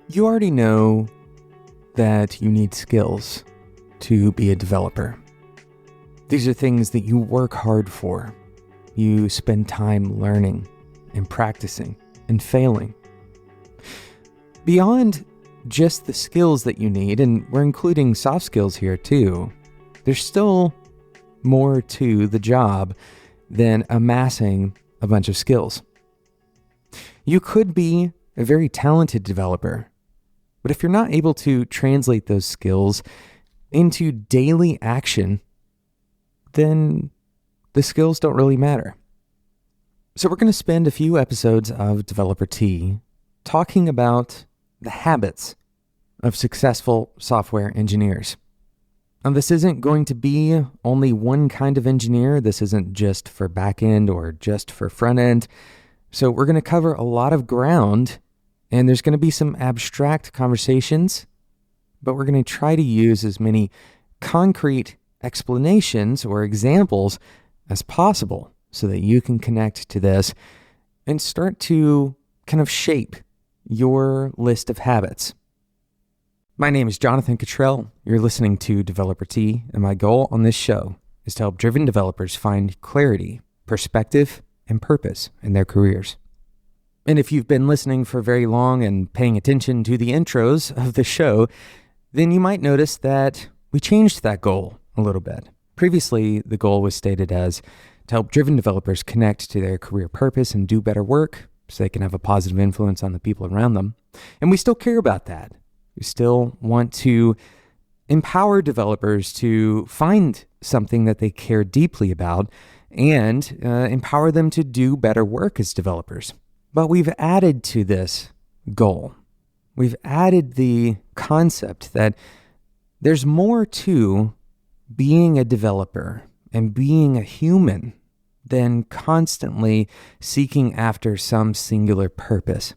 You already know that you need skills to be a developer. These are things that you work hard for. You spend time learning and practicing and failing. Beyond just the skills that you need, and we're including soft skills here too, there's still more to the job than amassing a bunch of skills. You could be a very talented developer, but if you're not able to translate those skills into daily action, then the skills don't really matter. So we're going to spend a few episodes of Developer Tea talking about the habits of successful software engineers. Now, this isn't going to be only one kind of engineer. This isn't just for back-end or just for front-end. So we're going to cover a lot of ground, and there's going to be some abstract conversations, but we're going to try to use as many concrete explanations or examples as possible so that you can connect to this and start to kind of shape your list of habits. My name is Jonathan Cottrell. You're listening to Developer Tea, and my goal on this show is to help driven developers find clarity, perspective, and purpose in their careers. And if you've been listening for very long and paying attention to the intros of the show, then you might notice that we changed that goal a little bit. Previously, the goal was stated as to help driven developers connect to their career purpose and do better work so they can have a positive influence on the people around them. And we still care about that. We still want to empower developers to find something that they care deeply about and empower them to do better work as developers. But we've added to this goal. We've added the concept that there's more to being a developer and being a human than constantly seeking after some singular purpose.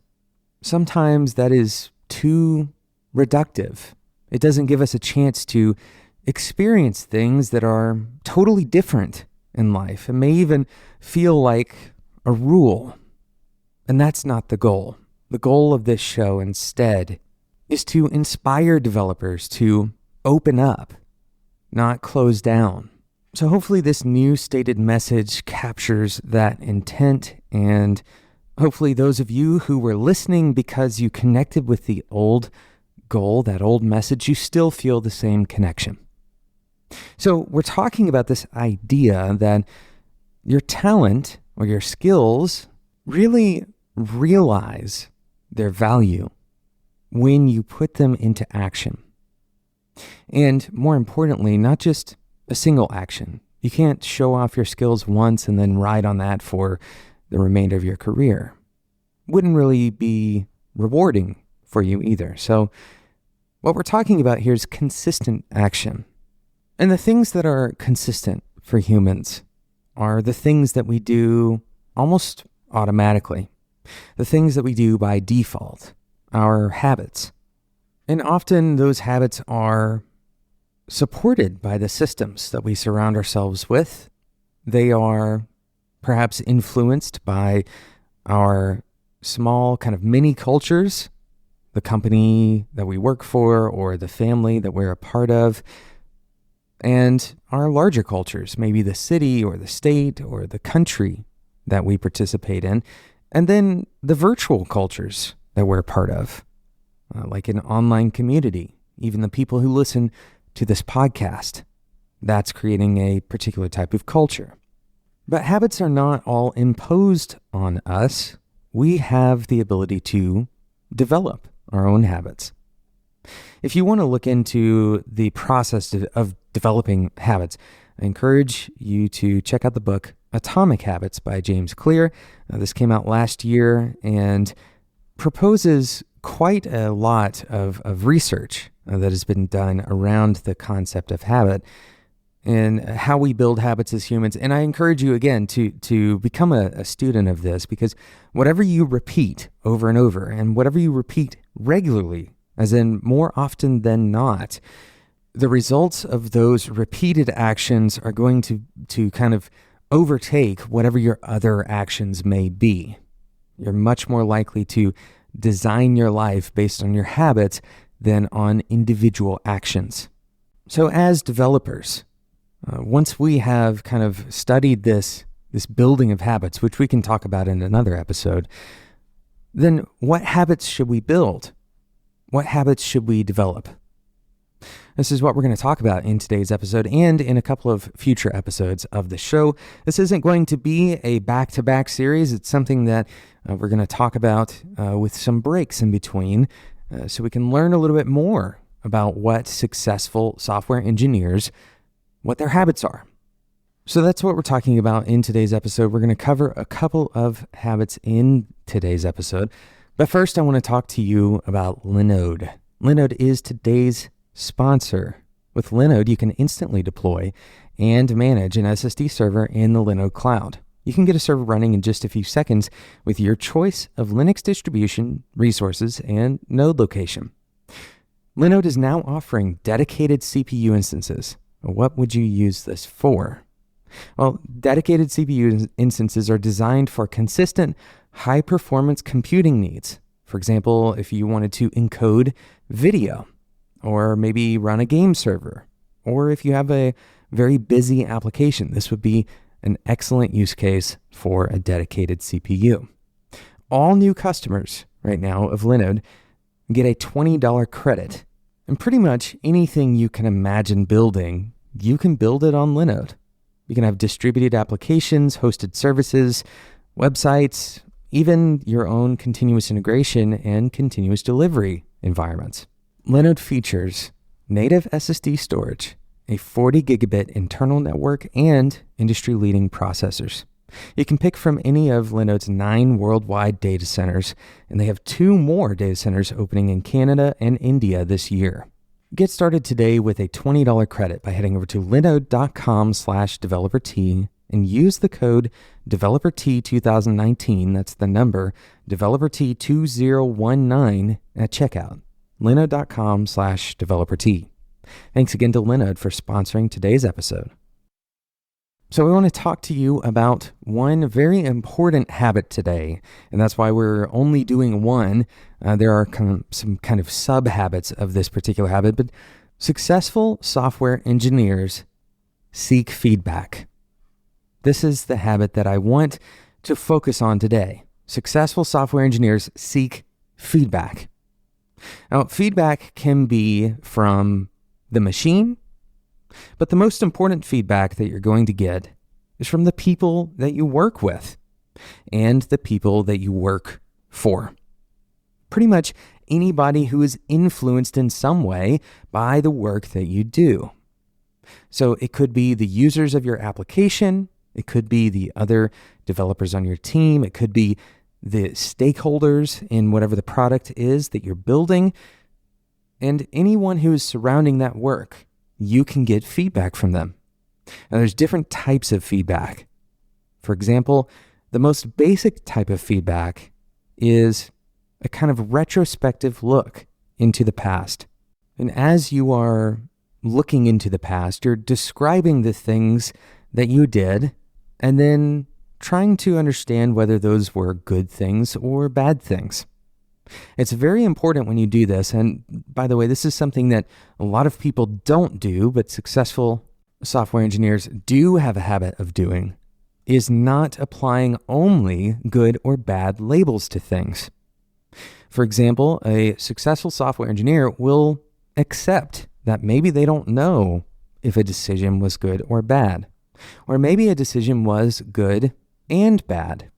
Sometimes that is too reductive. It doesn't give us a chance to experience things that are totally different in life. It may even feel like a rule. And that's not the goal. The goal of this show instead is to inspire developers to open up, not close down. So hopefully this new stated message captures that intent, and hopefully those of you who were listening because you connected with the old goal, that old message, you still feel the same connection. So we're talking about this idea that your talent or your skills really realize their value when you put them into action. And more importantly, not just a single action. You can't show off your skills once and then ride on that for the remainder of your career. Wouldn't really be rewarding for you either. So what we're talking about here is consistent action. And the things that are consistent for humans are the things that we do almost automatically. The things that we do by default, our habits. And often those habits are supported by the systems that we surround ourselves with. They are perhaps influenced by our small kind of mini cultures, the company that we work for or the family that we're a part of, and our larger cultures, maybe the city or the state or the country that we participate in. And then the virtual cultures that we're a part of, like an online community, even the people who listen to this podcast. That's creating a particular type of culture. But habits are not all imposed on us. We have the ability to develop our own habits. If you want to look into the process of developing habits, I encourage you to check out the book Atomic Habits by James Clear. This came out last year and proposes quite a lot of research that has been done around the concept of habit and how we build habits as humans. And I encourage you again to become a student of this, because whatever you repeat over and over, and whatever you repeat regularly, as in more often than not, the results of those repeated actions are going to kind of overtake whatever your other actions may be. You're much more likely to design your life based on your habits than on individual actions. So as developers, once we have kind of studied this building of habits, which we can talk about in another episode, then what habits should we build? What habits should we develop? This is what we're going to talk about in today's episode and in a couple of future episodes of the show. This isn't going to be a back-to-back series. It's something that we're going to talk about with some breaks in between so we can learn a little bit more about what successful software engineers, what their habits are. So that's what we're talking about in today's episode. We're going to cover a couple of habits in today's episode. But first, I want to talk to you about Linode. Linode is today's sponsor. With Linode, you can instantly deploy and manage an SSD server in the Linode cloud. You can get a server running in just a few seconds with your choice of Linux distribution, resources, and node location. Linode is now offering dedicated CPU instances. What would you use this for? Well, dedicated CPU instances are designed for consistent, high-performance computing needs. For example, if you wanted to encode video, or maybe run a game server, or if you have a very busy application, this would be an excellent use case for a dedicated CPU. All new customers right now of Linode get a $20 credit, and pretty much anything you can imagine building, you can build it on Linode. You can have distributed applications, hosted services, websites, even your own continuous integration and continuous delivery environments. Linode features native SSD storage, a 40 gigabit internal network, and industry-leading processors. You can pick from any of Linode's 9 worldwide data centers, and they have 2 more data centers opening in Canada and India this year. Get started today with a $20 credit by heading over to linode.com/developer-T and use the code DeveloperT2019, that's the number, DeveloperT2019 at checkout. linode.com/developer-T. Thanks again to Linode for sponsoring today's episode. So we want to talk to you about one very important habit today, and that's why we're only doing one. There are some kind of sub-habits of this particular habit, but successful software engineers seek feedback. This is the habit that I want to focus on today. Successful software engineers seek feedback. Now, feedback can be from the machine, but the most important feedback that you're going to get is from the people that you work with and the people that you work for. Pretty much anybody who is influenced in some way by the work that you do. So it could be the users of your application, it could be the other developers on your team, it could be the stakeholders in whatever the product is that you're building, and anyone who is surrounding that work. You can get feedback from them. Now, there's different types of feedback. For example, the most basic type of feedback is a kind of retrospective look into the past. And as you are looking into the past, you're describing the things that you did and then trying to understand whether those were good things or bad things. It's very important when you do this, and by the way, this is something that a lot of people don't do, but successful software engineers do have a habit of doing, is not applying only good or bad labels to things. For example, a successful software engineer will accept that maybe they don't know if a decision was good or bad, or maybe a decision was good and bad.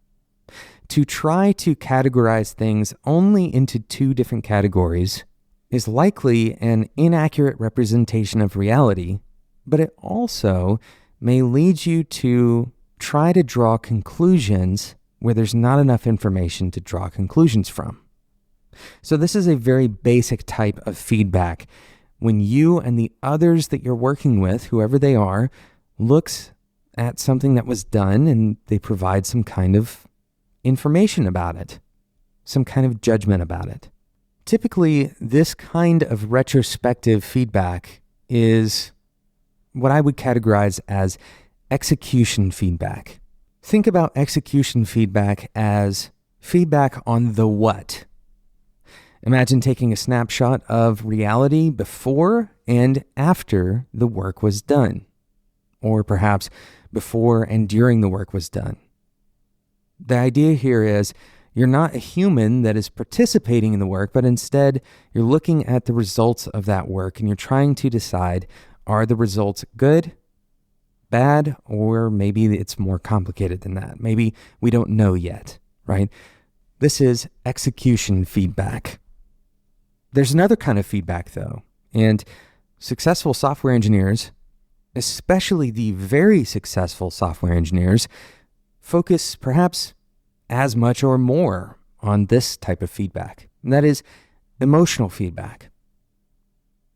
To try to categorize things only into 2 different categories is likely an inaccurate representation of reality, but it also may lead you to try to draw conclusions where there's not enough information to draw conclusions from. So this is a very basic type of feedback. When you and the others that you're working with, whoever they are, looks at something that was done and they provide some kind of information about it, some kind of judgment about it. Typically, this kind of retrospective feedback is what I would categorize as execution feedback. Think about execution feedback as feedback on the what. Imagine taking a snapshot of reality before and after the work was done, or perhaps before and during the work was done. The idea here is you're not a human that is participating in the work, but instead you're looking at the results of that work and you're trying to decide, are the results good, bad, or maybe it's more complicated than that. Maybe we don't know yet, right? This is execution feedback. There's another kind of feedback though, and successful software engineers, especially the very successful software engineers, focus perhaps as much or more on this type of feedback. And that is emotional feedback.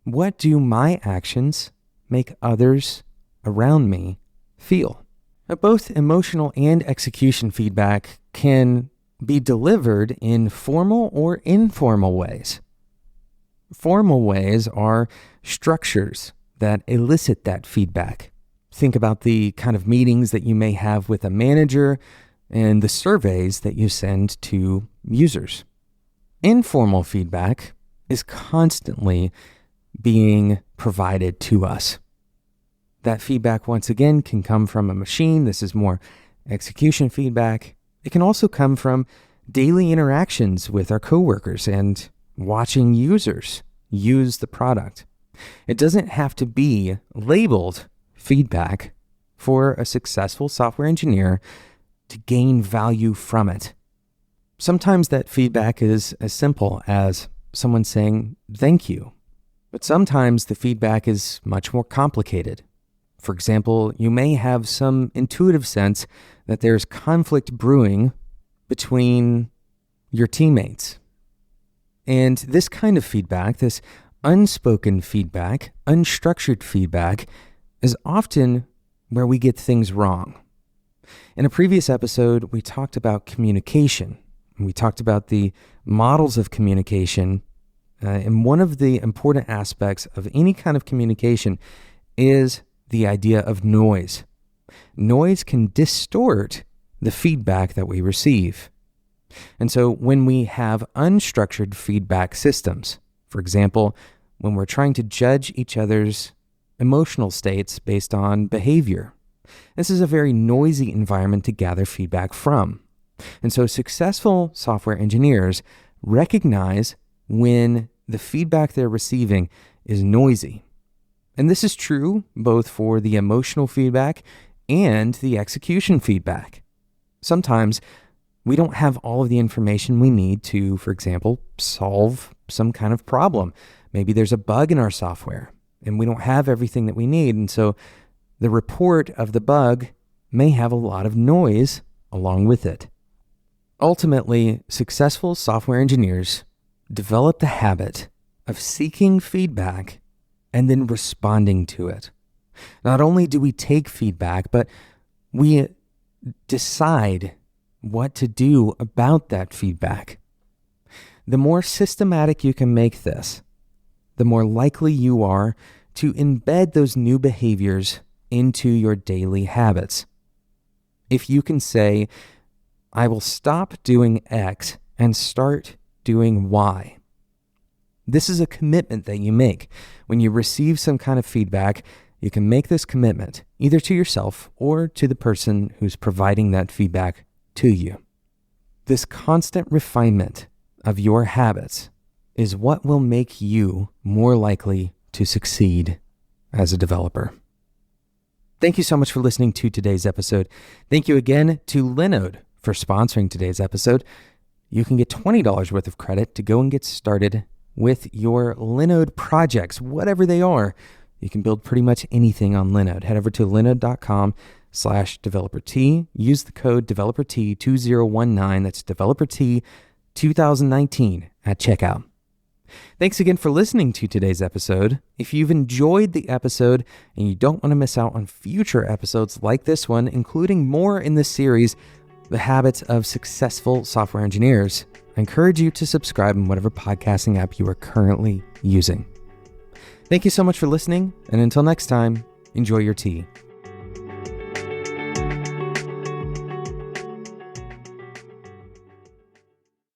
What do my actions make others around me feel? Now, both emotional and execution feedback can be delivered in formal or informal ways. Formal ways are structures that elicit that feedback. Think about the kind of meetings that you may have with a manager and the surveys that you send to users. Informal feedback is constantly being provided to us. That feedback, once again, can come from a machine. This is more execution feedback. It can also come from daily interactions with our coworkers and watching users use the product. It doesn't have to be labeled feedback for a successful software engineer to gain value from it. Sometimes that feedback is as simple as someone saying thank you, but sometimes the feedback is much more complicated. For example, you may have some intuitive sense that there's conflict brewing between your teammates. And this kind of feedback, this unspoken feedback, unstructured feedback, is often where we get things wrong. In a previous episode, we talked about communication. We talked about the models of communication. And one of the important aspects of any kind of communication is the idea of noise. Noise can distort the feedback that we receive. And so when we have unstructured feedback systems, for example, when we're trying to judge each other's emotional states based on behavior, this is a very noisy environment to gather feedback from. And so successful software engineers recognize when the feedback they're receiving is noisy. And this is true both for the emotional feedback and the execution feedback. Sometimes we don't have all of the information we need to, for example, solve some kind of problem. Maybe there's a bug in our software and we don't have everything that we need. And so the report of the bug may have a lot of noise along with it. Ultimately, successful software engineers develop the habit of seeking feedback and then responding to it. Not only do we take feedback, but we decide what to do about that feedback. The more systematic you can make this, the more likely you are to embed those new behaviors into your daily habits. If you can say, I will stop doing X and start doing Y. This is a commitment that you make. When you receive some kind of feedback, you can make this commitment either to yourself or to the person who's providing that feedback to you. This constant refinement of your habits is what will make you more likely to succeed as a developer. Thank you so much for listening to today's episode. Thank you again to Linode for sponsoring today's episode. You can get $20 worth of credit to go and get started with your Linode projects, whatever they are. You can build pretty much anything on Linode. Head over to linode.com/developer-T. Use the code developer-T2019. That's developer-T 2019 at checkout. Thanks again for listening to today's episode. If you've enjoyed the episode and you don't want to miss out on future episodes like this one, including more in this series, The Habits of Successful Software Engineers, I encourage you to subscribe in whatever podcasting app you are currently using. Thank you so much for listening, and until next time, enjoy your tea.